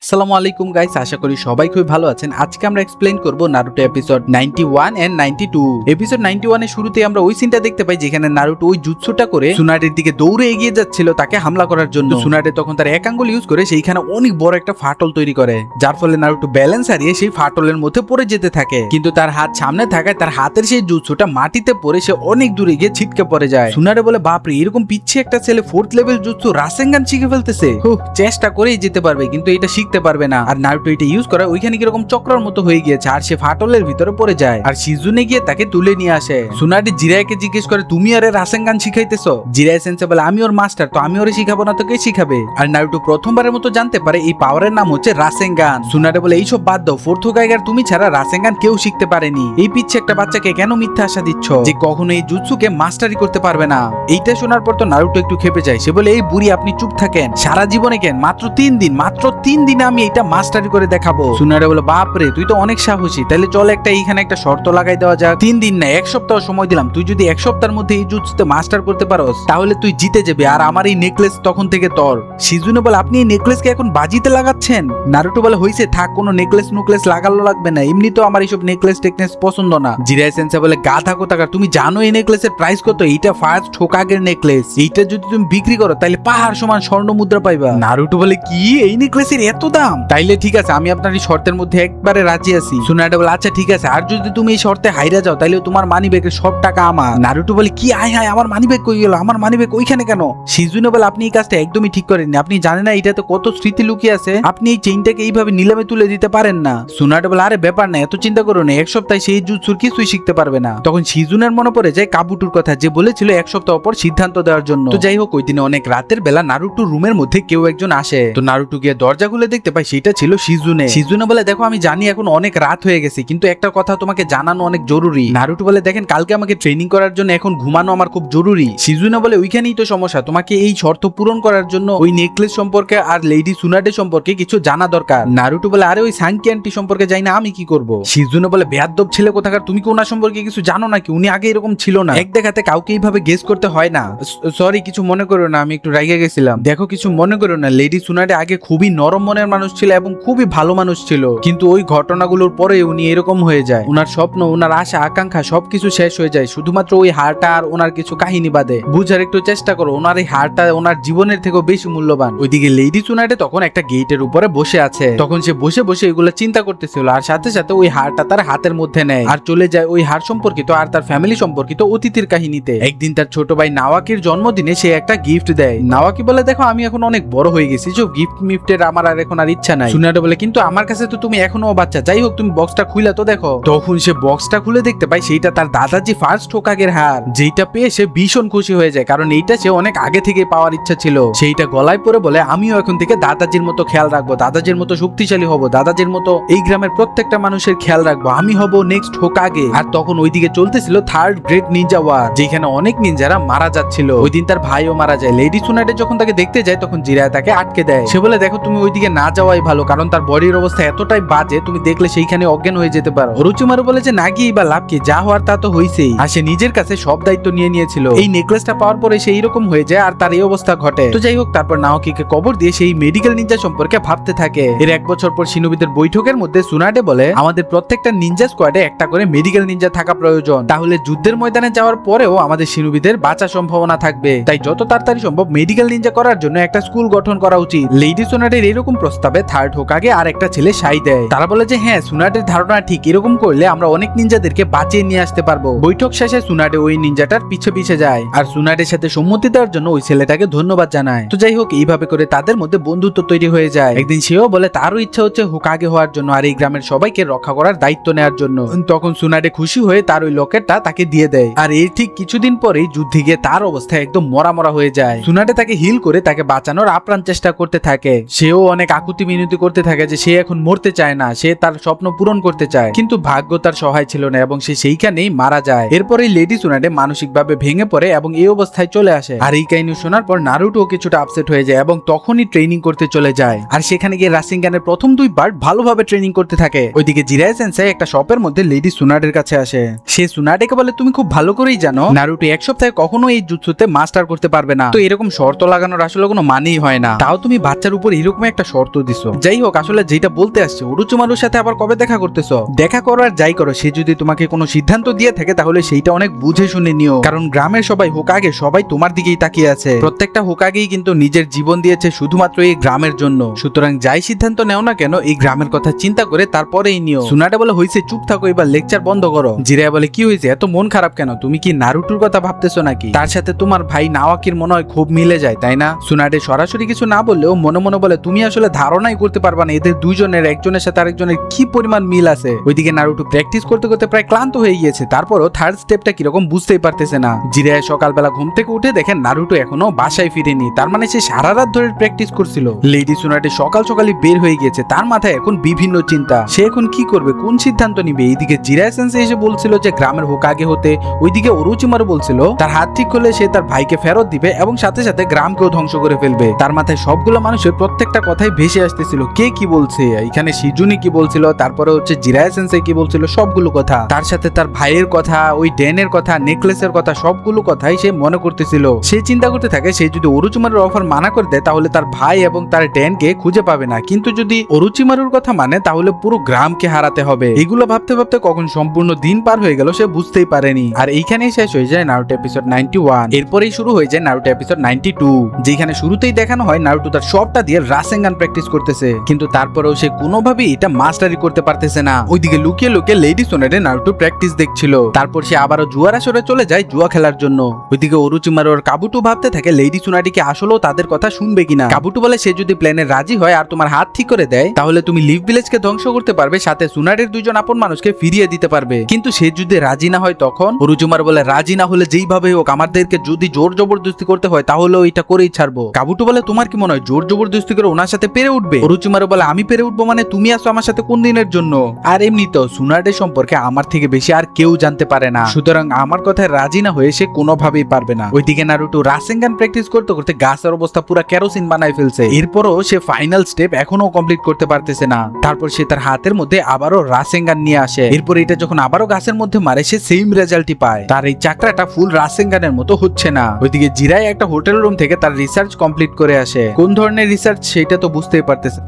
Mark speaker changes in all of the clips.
Speaker 1: আসসালামু আলাইকুম গাইস, আশা করি সবাই খুব ভালো আছেন। আজকে আমরা এক্সপ্লেইন করব নারুটো এপিসোড 91 এন্ড 92। এপিসোড 91 এর শুরুতে আমরা ওই সিনটা দেখতে পাই যেখানে নারুটো ওই জুৎসুটা করে সুনাডের দিকে দৌড়ে এগিয়ে যাচ্ছিল তাকে হামলা করার জন্য। সুনাডে তখন তার এক আঙ্গুল ইউজ করে সেইখানে অনেক বড় একটা ফাটল তৈরি করে, যার ফলে নারুটো ব্যালেন্স হারিয়ে সেই ফাটলের মধ্যে পড়ে যেতে থাকে। কিন্তু তার হাত সামনে থাকায় তার হাতের সেই জুৎসুটা মাটিতে পড়ে সে অনেক দূরে গিয়ে ছিটকে পড়ে যায়। সুনাডে বলে, বাপরে, এরকম পিচ্ছি একটা ছেলে 4th লেভেল জুৎসু রাসেনগান শিখে ফেলতেছে। চেষ্টা করেই যেতে পারবে কিন্তু এটা শিখতে পারবে না। আর নারুটো এটা ইউজ করে ওইখানে কিরকম চক্রের মতো হয়ে গিয়েছে আর সে ফাটলের ভিতরে পড়ে যায়। আর শিজুনে গিয়ে তাকে তুলে নিয়ে আসে। সুনাডে জিরাইকে জিজ্ঞেস করে, তুমি আরে রাসেনগান শিখাইতেছো? জিরাই সেন্সে বলে, আমি ওর মাস্টার, তো আমি ওরে শিখাবো না তো কে শিখাবে? আর নারুটো প্রথমবারের মতো জানতে পারে এই পাওয়ারের নাম হচ্ছে রাসেনগান। সুনাডে বলে, এইসব বাদ দাও, 4th হোকাগের তুমি ছাড়া রাসেনগান কেউ শিখতে পারেনি। এই পিচ্ছে একটা বাচ্চাকে কেন মিথ্যা আশা দিচ্ছ যে কখনো এই জুৎসুকে মাস্টারি করতে পারবে না? এইটা শোনার পর তো নারুটো একটু খেপে যায়। সে বলে, এই বুড়ি আপনি চুপ থাকেন, সারা জীবনে কেন, মাত্র 3 দিনে আমি এটা মাস্টারি করে দেখাবো। সুনাডে বলে, বাপরে, তুই তো অনেক সাহসী, তাহলে চল এইখানে একটা শর্ত লাগাই দেওয়া যাক। 3 দিন না, 1 সপ্তাহ সময় দিলাম। তুই যদি 1 সপ্তাহের মধ্যে এই জুৎসুতে মাস্টার করতে পারোস তাহলে তুই জিতে যাবি আর আমার এই নেকলেস তখন থেকে তোর। শিজুনে বলে, আপনি এই নেকলেসকে এখন বাজিতে লাগাচ্ছেন? নারুটো বলে, হইছে, থাক, কোনো নেকলেস নুকলেস লাগালো লাগবে না, এমনি তো আমার এইসব নেকলেস টেকনেস পছন্দ না। জিরাই সেন্সে বলে, গাধা কোথাকার, তুমি জানো এই নেকলেসের প্রাইস কত? এইটা 1st হোকাগের নেকলেস, এইটা যদি তুমি বিক্রি করো তাহলে পাহাড় সমান স্বর্ণ মুদ্রা পাইবা। নারুটো বলে, কি, এই নেকলেসের এত দাম? তাইলে ঠিক আছে, আমি আপনার এই শর্তের মধ্যে একবারে রাজি আছি। সুনাডে বলে, আচ্ছা ঠিক আছে, আর যদি তুমি এই শর্তে হাইরা যাও তাহলে তোমার মানি ব্যাগের সব টাকা আমার। নারুটো বলে, কি, হাই হাই, আমার মানি ব্যাগ কই গেল? আমার মানি ব্যাগ ওইখানে কেন? শিজুনে বলে, আপনি এই কাজটা একদমই ঠিক করেননি, আপনি জানেন না এটাতে কত স্মৃতি লুকিয়ে আছে? আপনি এই চেইনটাকে এইভাবে নিলামে তুলে দিতে পারেন না। সুনাডে বলে, আরে ব্যাপার না, এত চিন্তা করো না, 1 সপ্তাহে সেই জুৎসুর কিছুই শিখতে পারবে না। তখন শিজুনের মনে পড়ে যায় কাবুটুর কথা, যে বলেছিল 1 সপ্তাহ পর সিদ্ধান্ত দেওয়ার জন্য। তো যাই হোক, ওই দিনে অনেক রাতের বেলা নারুটোর রুমের মধ্যে কেউ একজন আসে। তো নারুটো গিয়ে দরজা খুলে দেখতে পায় সেটা ছিল শিজুনে। শিজুনে বলে, দেখো, আমি জানি এখন অনেক রাত হয়ে গেছে, কিন্তু একটা কথা তোমাকে জানানো অনেক জরুরি। নারুটো বলে, দেখেন, কালকে আমাকে ট্রেনিং করার জন্য এখন ঘুমানো আমার খুব জরুরি। শিজুনে বলে, ওইখানেই তো সমস্যা, তোমাকে এই শর্ত পূরণ করার জন্য ওই নেকলেস সম্পর্কে আর লেডি সুনাডে সম্পর্কে কিছু জানা দরকার। নারুটো বলে, আরে ওই সাংকি আন্টি সম্পর্কে জানি না, আমি কি করব? শিজুনে বলে, বেয়াদব ছেলে কোথাকার, তুমি কি ওনার সম্পর্কে কিছু জানো নাকি? উনি আগে এরকম ছিল না, এক দেখাতে কাউকে এইভাবে গেস করতে হয় না। সরি, কিছু মনে করো না, আমি একটু রাগে গেছিলাম। দেখো, কিছু মনে করো না, লেডি সুনাডে আগে খুবই নরম মনের মানুষ ছিল এবং খুবই ভালো মানুষ ছিল, কিন্তু ওই ঘটনাগুলোর পরে উনি এরকম হয়ে যায়। ওনার স্বপ্ন, ওনার আশা আকাঙ্ক্ষা সবকিছু শেষ হয়ে যায় শুধুমাত্র ওই হারটা আর ওনার কিছু কাহিনী বাদে। বুঝার একটু চেষ্টা করো, ওনার এই হারটা ওনার জীবনের থেকেও বেশি মূল্যবান। ওইদিকে লেডি সুনাডে তখন একটা গেটের উপরে বসে আছে। তখন সে বসে বসে এগুলো চিন্তা করতেছিল আর সাথে সাথে ওই হারটা তার হাতের মধ্যে নেয় আর চলে যায় ওই হার সম্পর্কিত আর তার ফ্যামিলি সম্পর্কিত অতীতের কাহিনীতে। একদিন তার ছোট ভাই নাওয়াকির জন্মদিনে সে একটা গিফট দেয়। নাওয়াকি বলে, দেখো, আমি এখন অনেক বড় হয়ে গেছি, যে গিফট মিফটের আমার আর এখন আর ইচ্ছা নাই। সুনাডে বলে, কিন্তু আমার কাছে তো তুমি এখনো বাচ্চা, যাই হোক তুমি বক্সটা খুলে তো দেখো। তখন সে বক্সটা খুলে দেখতে পায় সেইটা তার দাদাজি 1st হোকাগের হার, যেটা পেয়ে সে ভীষণ খুশি হয়ে যায়, কারণ এইটা সে অনেক আগে থেকে পাওয়ার ইচ্ছা ছিল। সেইটা গলায় পরে বলে, আমিও এখন থেকে দাদাজির মতো খেয়াল রাখবো, দাদাজির মতো শক্তিশালী হব, দাদাজির মতো এই গ্রামের প্রত্যেকটা মানুষের খেয়াল রাখবো, আমি হব নেক্সট হোকাগে। আর তখন ওইদিকে চলতেছিল 3rd গ্রেট নিনজা ওয়ার, যেখানে অনেক নিনজারা মারা যাচ্ছিল। ওই দিন তার ভাইও মারা যায়। লেডি সুনাডে যখন তাকে দেখতে যায় তখন জিরায় তাকে আটকে দেয়। সে বলে, দেখো, তুমি ওইদিকে না যাওয়াই ভালো, কারণ তার বডির অবস্থা এতটাই বাজে, তুমি দেখলে সেইখানে অজ্ঞান হয়ে যেতে পারো। অরুচিমারু বলে যে, না গিয়ে বা লাভ কি, যা হওয়ার তা তো হইছেই। আর সে নিজের কাছে সব দায়িত্ব নিয়ে নিয়েছিল। এই নেকলেসটা পাওয়ার পরে সে এইরকম হয়ে যায় আর তার এই অবস্থা ঘটে। তো যাই হোক, তারপর নাওকিকে কবর দিয়ে সেই মেডিকেল নিনজা সম্পর্কে ভাবতে থাকে। এর 1 বছর পর শিনোবিদের বৈঠকের মধ্যে সুনাডে বলে, আমাদের প্রত্যেকটা নিনজা স্কোয়াডে একটা করে মেডিকেল নিনজা থাকা প্রয়োজন, তাহলে যুদ্ধের ময়দানে যাওয়ার পরেও আমাদের শিনোবিদের বাঁচার সম্ভাবনা থাকবে। তাই যত তাড়াতাড়ি সম্ভব মেডিকেল নিনজা করার জন্য একটা স্কুল গঠন করা উচিত। লেডি সুনাডের এরকম প্রস্তাবে 3rd হোকাগে আর একটা ছেলে সাই দেয়। তারা বলে যে, হ্যাঁ, সুনাডের ধারণা ঠিক, এরকম করলে আমরা অনেক নিনজাদেরকে বাঁচিয়ে নিয়ে আসতে পারবো। বৈঠক শেষে সুনাডে ওই নিনজাটার পিছে পিছে যায় আর সুনাডের সাথে সম্মতি দেওয়ার জন্য ওই ছেলেটাকে ধন্যবাদ জানায়। তো যাই হোক, এইভাবে করে তাদের মধ্যে বন্ধুত্ব তৈরি হয়ে যায়। একদিন সেও বলে তারও ইচ্ছা হচ্ছে হোকাগে হওয়ার জন্য আর এই গ্রামের সবাইকে রক্ষা করার দায়িত্ব নেওয়ার জন্য। তখন সুনাডে খুশি হয়ে তার ওই লকেটটা তাকে দিয়ে দেয়। আর এর ঠিক কিছুদিন পরেই যুদ্ধে গিয়ে তার অবস্থা একদম মরা মরা হয়ে যায়। সুনাডে তাকে হিল করে তাকে বাঁচানোর আপ্রাণ চেষ্টা করতে থাকে। সেও অনেক আকুতি মিনতি করতে থাকে যে সে এখন মরতে চায় না, সে তার স্বপ্ন পূরণ করতে চায়, কিন্তু ভাগ্য তার সহায় ছিল না এবং সে সেইখানেই মারা যায়। এরপরেই লেডি সুনাডে মানসিকভাবে ভেঙে পড়ে এবং এই অবস্থায় চলে আসে। আর এই কাহিনী শোনার পর নারুটো কিছুটা আপসেট হয়ে যায় এবং তখনই ট্রেনিং করতে চলে যায়। আর সেখানে গিয়ে রাসেনগানের প্রথম 2 পার্ট ভালোভাবে ট্রেনিং করতে থাকে। ওইদিকে জিরাই সেন্সেই একটা শপের মধ্যে লেডি সুনাডের কাছে আসে। সে সুনাডেকে বলে, তুমি খুব ভালো করেই জানো নারুটো 1 সপ্তাহে কখনো এই জুৎসুতে মাস্টার করতে পারবে না, তো এরকম শর্ত লাগানোর আসলে কোনো মানেই হয় না। তাও তুমি বাচ্চার উপর এরকম একটা শর্ত উত্তর দিছো। যাই হোক, আসলে যেটা বলতে আসছে, ওরোচিমারুর সাথে আবার কবে দেখা করতেছো? দেখা করো আর যাই করো, সে যদি তোমাকে কোনো সিদ্ধান্ত দিয়ে থাকে তাহলে সেইটা অনেক বুঝে শুনে নিও, কারণ গ্রামের সবাই হোকাগে সবাই তোমার দিকেই তাকিয়ে আছে। প্রত্যেকটা হোকাগেই কিন্তু নিজের জীবন দিয়েছে শুধুমাত্র এই গ্রামের জন্য। সুতরাং যাই সিদ্ধান্ত নেও না কেন এই গ্রামের কথা চিন্তা করে তারপরেই নিও। সুনাডে বলে, হইছে, চুপ থাকো, এবার লেকচার বন্ধ করো। জিরায়া বলে, কি হয়েছে, এত মন খারাপ কেন? তুমি কি নারুটোর কথা ভাবতেছো নাকি? তার সাথে তোমার ভাই নাওয়াকির মনে হয় খুব মিলে যায়, তাই না? সুনাডে সরাসরি কিছু না বললেও মনে মনে বলে, তুমি আসলে ধারণাই করতে পারবা না এদের দুইজনের একজনের সাথে আরেকজনের কি পরিমাণ মিল আছে। ওইদিকে নারুটো প্র্যাকটিস করতে করতে প্রায় ক্লান্ত হয়ে গিয়েছে, তারপরও থার্ড স্টেপটা কিরকম বুঝতেই পারতেছে না। জিরায়া সকালবেলা ঘুম থেকে উঠে দেখেন নারুটো এখনো বাসায় ফিরেনি, তার মানে সে সারা রাত ধরে প্র্যাকটিস করছিল। লেডি সুনাডে সকাল সকালই বের হয়ে গিয়েছে, তার মাথায় এখন বিভিন্ন চিন্তা, সে এখন কি করবে, কোন সিদ্ধান্ত নিবে। এইদিকে জিরায়া সেন্সেই এসে বলছিল যে গ্রামের হোকাগে হতে, ওইদিকে ওরোচিমারু বলছিল তার হাত ঠিক করলে সে তার ভাইকে ফেরত দিবে এবং সাথে সাথে গ্রামকেও ধ্বংস করে ফেলবে। তার মাথায় সবগুলো মানুষের প্রত্যেকটা কথাই ভেসে আসতেছিল, কে কি বলছে, এখানে শিজুনি কি বলছিল, তারপরে হচ্ছে জিরায়া সেন্সেই কি বলছিল, সবগুলো কথা, তার সাথে তার ভাইয়ের কথা, ওই ডেনের কথা, নেকলেসের কথা, সবগুলো কথাই সে মনে করতেছিল। সে চিন্তা করতে থাকে সে যদি ওরোচিমারুর অফার মানা করে দেয় তাহলে তার ভাই এবং তার ডেনকে খুঁজে পাবে না, কিন্তু যদি ওরোচিমারুর কথা মানে তাহলে পুরো গ্রামকে হারাতে হবে। এগুলো ভাবতে ভাবতে কখন সম্পূর্ণ দিন পার হয়ে গেল সে বুঝতেই পারেনি। আর এইখানেই শেষ হয়ে যায় নারুটো এপিসোড 91। এরপরেই শুরু হয়ে যায় নারুটো এপিসোড 92, যেখানে শুরুতেই দেখানো হয় নারুটো তার সবটা দিয়ে রাসেনগান প্র্যাকটিস করতেছে, কিন্তু তারপরেও সে কোনোভাবেই এটা মাস্টারি করতে পারতেছে না। ওইদিকে লুকিয়ে লুকিয়ে লেডি সোনারে নারুটো প্র্যাকটিস দেখছিল। তারপর সে আবারও জুয়ার আসরে চলে যায় জুয়া খেলার জন্য। ওইদিকে ওরোচিমারু আর কাবুটো ভাবতে থাকে লেডি সোনারিকে আসলেও তাদের কথা শুনবে কিনা। কাবুটো বলে সে যদি প্ল্যানে রাজি হয় আর তোমার হাত ঠিক করে দেয় তাহলে তুমি লিভ ভিলেজকে ধ্বংস করতে পারবে, সাথে সুনারের দুইজন আপন মানুষকে ফিরিয়ে দিতে পারবে। কিন্তু সে যদি রাজি না হয় তখন? ওরোচিমারু বলে, রাজি না হলে যেইভাবে হোক আমাদেরকে যদি জোর জবরদস্তি করতে হয় তাহলে ওইটা করেই ছাড়বো। কাবুটো বলে, তোমার কি মনে হয় জোর জবরদস্তি করে ওনার সাথে পেরে উঠবে? ওরোচিমারু বলে, আমি পেরে উঠবো মানে তুমি আসো আমার সাথে কোন দিনের জন্য? আর এমনিতেও সুনারের সম্পর্কে আমার থেকে বেশি আর কেউ জানতে পারে না, সুতরাং আমার কথায় রাজি না হয়ে সে কোনোভাবেই পারবে না। ওইদিকে নারুটো রাসেনগান প্র্যাকটিস করতে করতে গাছের অবস্থা পুরো কেরোসিন বানায় ফেলছে। এরপরও সে ফাইনাল স্টেপ এখনো কমপ্লিট করতে পারতেছে না। তারপর সে তার হাতের মধ্যে আবারও রাসেনগান নিয়ে আসে। এরপর এটা যখন আবারও গাছের মধ্যে মারে সে সেম রেজাল্টই পায়। তার এই চাকরাটা ফুল রাসেনগানের মতো হচ্ছে না। ওইদিকে জিরাই একটা হোটেল রুম থেকে তার রিসার্চ কমপ্লিট করে আসে। কোন ধরনের রিসার্চ সেটা তো বুঝতেই পারতেছে।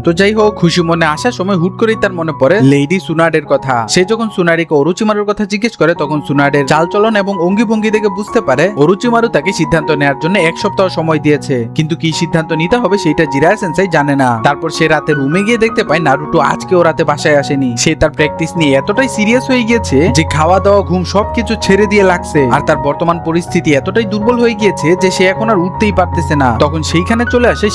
Speaker 1: তো যাই হোক, খুশি মনে আসার সময় হুট করেই তার মনে পড়ে লেডি সুনাডের কথা। সে যখন সুনারিকে ওরোচিমারুর কথা জিজ্ঞেস করে তখন সুনাডের চালচলন এবং অঙ্গিভঙ্গি দেখে বুঝতে পারে ওরোচিমারু তাকে সিদ্ধান্ত নেওয়ার জন্য 1 সপ্তাহ সময় দিয়েছে, কিন্তু কি সিদ্ধান্ত নিতে হবে সেটা জিরায়া সেন্সেই জানে না। তারপর সে রাতে রুমে গিয়ে দেখতে পায় নারুটো আজকেও রাতে বাসায় আসেনি। সে তার প্র্যাকটিস নিয়ে এতটাই সিরিয়াস হয়ে গিয়েছে যে খাওয়া দাওয়া ঘুম সবকিছু ছেড়ে দিয়ে লাগছে, আর তার বর্তমান পরিস্থিতি এতটাই দুর্বল হয়ে গিয়েছে যে সে এখন আর উঠতেই পারতেছে না। তখন সেইখানে চলে আসে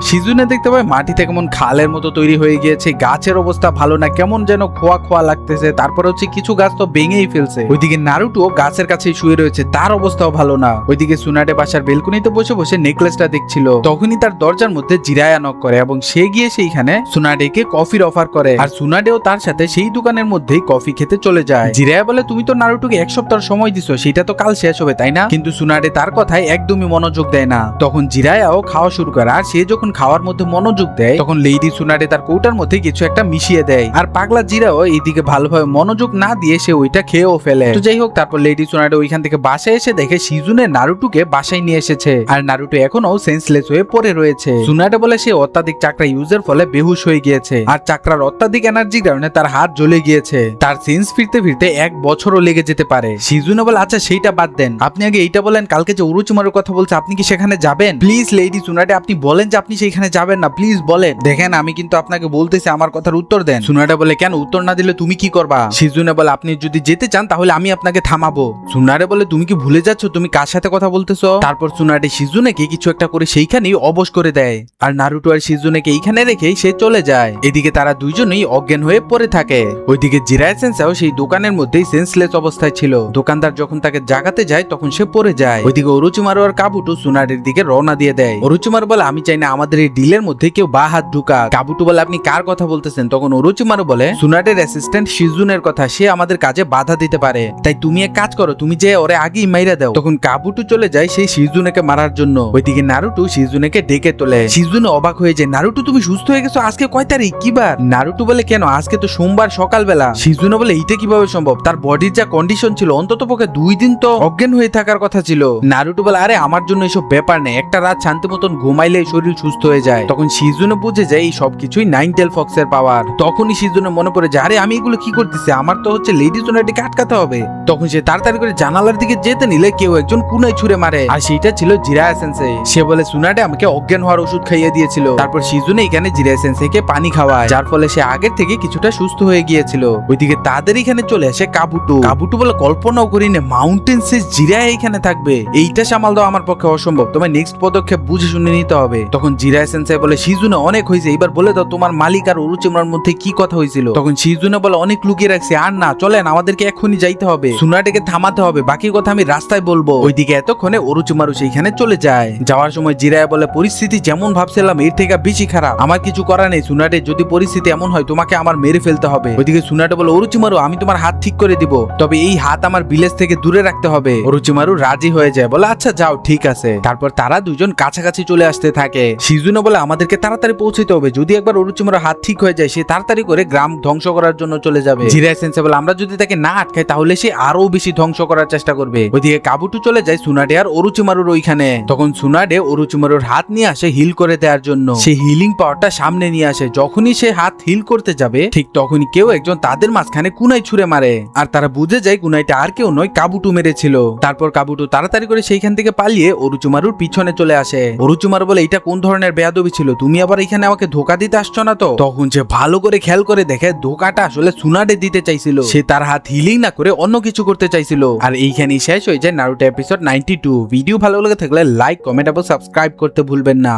Speaker 1: শিজুনে দেখতে পায় মাটিতে কেমন খালের মতো তৈরি হয়ে গিয়েছে, গাছের অবস্থা ভালো না, কেমন যেন খোয়া খোয়া লাগতেছে। তারপর হচ্ছে কিছু গাছ তো ভেঙেই ফেলছে। ওইদিকে নারুটো গাছের কাছেই শুয়ে রয়েছে, তার অবস্থাও ভালো না। ওইদিকে সুনাডে বাসার বেলকনিতে বসে বসে নেকলেসটা দেখছিল। তখনই তার দরজার মধ্যে জিরায়া নক করে এবং সে গিয়ে সেইখানে সুনাডেকে কফির অফার করে, আর সুনাডেও তার সাথে সেই দোকানের মধ্যেই কফি খেতে চলে যায়। জিরায়া বলে, তুমি তো নারুটোকে 1 সপ্তাহ সময় দিছো, সেটা তো কাল শেষ হবে তাই না? কিন্তু সুনাডে তার কথায় একদমই মনোযোগ দেয় না। তখন জিরায়াও খাওয়া শুরু করে, আর সে যখন খাওয়ার মধ্যে মনোযোগ দেয় তখন লেডি সুনাডে তার কৌটার মধ্যে কিছু একটা মিশিয়ে দেয়, আর পাগলা জিরাও এইদিকে ভালোভাবে মনোযোগ না দিয়ে সে ওইটা খেয়েও ফেলে। তো যাই হোক, তারপর লেডি সুনাডে ওইখান থেকে বাসায় এসে দেখে শিজুনে নারুটোকে বাসায় নিয়ে এসেছে, আর নারুটো এখনো সেন্সলেস হয়ে পড়ে রয়েছে। সুনাডে বলে সে অত্যাধিক চাকরা ইউজের ফলে বেহুশ হয়ে গিয়েছে, আর চাকরার অত্যাধিক এনার্জির কারণে তার হাত জ্বলে গিয়েছে। তার সেন্স ফিরতে ফিরতে 1 বছরও লেগে যেতে পারে। শিজুনে বলে, আচ্ছা সেইটা বাদ দেন, আপনি আগে এইটা বলেন, কালকে যে ওরোচিমারুর কথা বলছে আপনি কি সেখানে যাবেন? প্লিজ লেডি সুনাডে আপনি বলেন যে আপনি সেইখানে যাবেন না, প্লিজ বলেন। দেখেন আমি কিন্তু আপনাকে বলতেছি, আমার কথার উত্তর দেন। সুনাডে বলে, কেন উত্তর না দিলে তুমি কি করবা? শিজুনে বলে, আপনি যদি যেতে চান তাহলে আমি আপনাকে থামাবো। সুনাডে বলে, তুমি কি ভুলে যাচ্ছ তুমি কার সাথে কথা বলতেছো? তারপর সুনাডে শিজুনেকে কিছু একটা করে সেইখানেই অবশ করে দেয়, আর নারুটো আর শিজুনেকে এইখানে রেখেই সে চলে যায়। এদিকে তারা দুইজনেই অজ্ঞান হয়ে পড়ে থাকে। ওইদিকে জিরায়া সেন্সেও সেই দোকানের মধ্যেই সেন্সলেস অবস্থায় ছিল। দোকানদার যখন তাকে জাগাতে যায় তখন সে পড়ে যায়। ওইদিকে ওরোচিমারু আর কাবুটো সুনাডের দিকে রওনা দিয়ে দেয়। ওরোচিমারু বলে, আমি চাই না আমাদের এই ডিলের মধ্যে কেউ বা হাত ঢুকা। কাবুটো বলে আপনি কার কথা বলতেছেন? তখন ওরোচিমারু বলে সুনাডের অ্যাসিস্ট্যান্ট শিজুনের কথা, সে আমাদের কাজে বাধা দিতে পারে, তাই তুমি এক কাজ করো, তুমি যে ওরে আগেই মাইরা দাও। তখন কাবুটো চলে যায় সেই শিজুনেকে মারার জন্য। ওইদিকে নারুটো শিজুনেকে ডেকে তোলে। শিজুনে অবাক হয়ে যায়, নারুটো তুমি সুস্থ হয়ে গেছো? আজকে কয় তারিখ, কি বার? নারুটো বলে কেন, আজকে তো সোমবার সকালবেলা। শিজুনে বলে এইটা কিভাবে সম্ভব? তার বডির যা কন্ডিশন ছিল অন্তত পক্ষে 2 দিন তো অজ্ঞান হয়ে থাকার কথা ছিল। নারুটো বলে আরে আমার জন্য এসব ব্যাপার নেই, একটা রাত শান্তি মতন ঘুমাইলে শরীর সুস্থ হয়ে যায়। তখন শিজুনে বুঝে যায় এই সবকিছুই নাইন টেল ফক্সের পাওয়ার। তখনই শিজুনে মনে পড়ে যে আরে আমি এগুলো কি করতেছি, আমার তো হচ্ছে লেডি সোনাটিকে আটকাতে হবে। তখন সে তাড়াতাড়ি করে জানালার দিকে যেতে নিলে কেউ একজন কুনাই ছুঁড়ে মারে, আর সেইটা ছিল জিরায়া সেন্সেই। সে বলে সুনাডে আমাকে অজ্ঞান হওয়ার ওষুধ খাইয়ে দিয়েছিল। তারপর শিজুনে এখানে জিরায়া সেন্সেইকে পানি খাওয়ায়, যার ফলে সে আগের থেকে কিছুটা সুস্থ হয়ে গিয়েছিল। ওইদিকে তাদের এখানে চলে আসে কাবুটো। কাবুটো বলে কল্পনাও করিনি মাউন্টেন সেজ জিরায়া এখানে থাকবে, এইটা সামাল দেওয়া আমার পক্ষে অসম্ভব, তোমার নেক্সট পদক্ষেপ বুঝে শুনে নিতে হবে। তখন জিরায়া সেন্সেই বলে শিজুনে অনেক হয়েছে, এবার বলে দাও তোমার মালিক আর ওরোচিমার মধ্যে কি কথা হয়েছিল। তখন শিজুনে বলে অনেক লুকিয়ে রাখছি, আর না চলেন আমাদেরকে এখনই যাইতে হবে, সুনাডেকে থামাতে হবে, বাকি কথা আমি রাস্তায় বলবো। ওইদিকে এতক্ষণে ওরোচিমারু সেইখানে চলে যায়। যাওয়ার সময় জিরায়া বলে পরিস্থিতি যেমন ভাবছিলাম এর থেকে বেশি খারাপ, আমার কিছু করার নেই সুনাডে, যদি পরিস্থিতি এমন হয় তোমাকে আমার মেরে ফেলতে হবে। ওইদিকে সুনাডে বলে ওরোচিমারু আমি তোমার হাত ঠিক করে দিব, তবে এই হাত আমার ভিলেজ থেকে দূরে রাখতে হবে। ওরোচিমারু রাজি হয়ে যায়, বলে আচ্ছা যাও ঠিক আছে। তারপর তারা দুজন কাছাকাছি চলে আসতে থাকে। শিজুনে বলে আমাদেরকে তাড়াতাড়ি পৌঁছতে হবে, যদি একবার ওরোচিমারু হাত ঠিক হয়ে যায় সে তাড়াতাড়ি করে গ্রাম ধ্বংস করার জন্য চলে যাবে। জিরায়া সেন্সেই বলে আমরা যদি তাকে না আটকাই তাহলে সে আরো বেশি ধ্বংস করার চেষ্টা করবে। ওইদিকে কাবুটো চলে যায় সুনাডে আর ওরোচিমারুর ওইখানে। তখন সুনাডে ওরোচিমারুর হাত নিয়ে আসে হিল করে দেওয়ার জন্য। সে হিলিং পাওয়ারটা সামনে নিয়ে আসে। যখনই সে হাত হিল করতে যাবে ঠিক তখনই কেউ একজন তাদের মাঝখানে কুনাই ছুঁড়ে মারে, আর তারা বুঝে যায় কুনাইটা আর কেউ নয় কাবুটো মেরেছিল। তারপর কাবুটো তাড়াতাড়ি করে সেইখান থেকে পালিয়ে ওরোচিমারুর পিছনে চলে আসে। ওরোচিমারু বলে এটা কোন ধরনের বেয়াদবি ছিল, তুমি আবার এখানে আমাকে ধোকা দিতে আসছো না তো? তখন সে ভালো করে খেয়াল করে দেখে ধোকাটা আসলে সুনাডে দিতে চাইছিল, সে তার হাত হিলিং না করে অন্য কিছু করতে চাইছিল। আর এইখানেই শেষ হয়ে যায় নারুটো এপিসোড 92। ভিডিও ভালো লেগে থাকলে লাইক, কমেন্ট এবং সাবস্ক্রাইব করতে ভুলবেন না।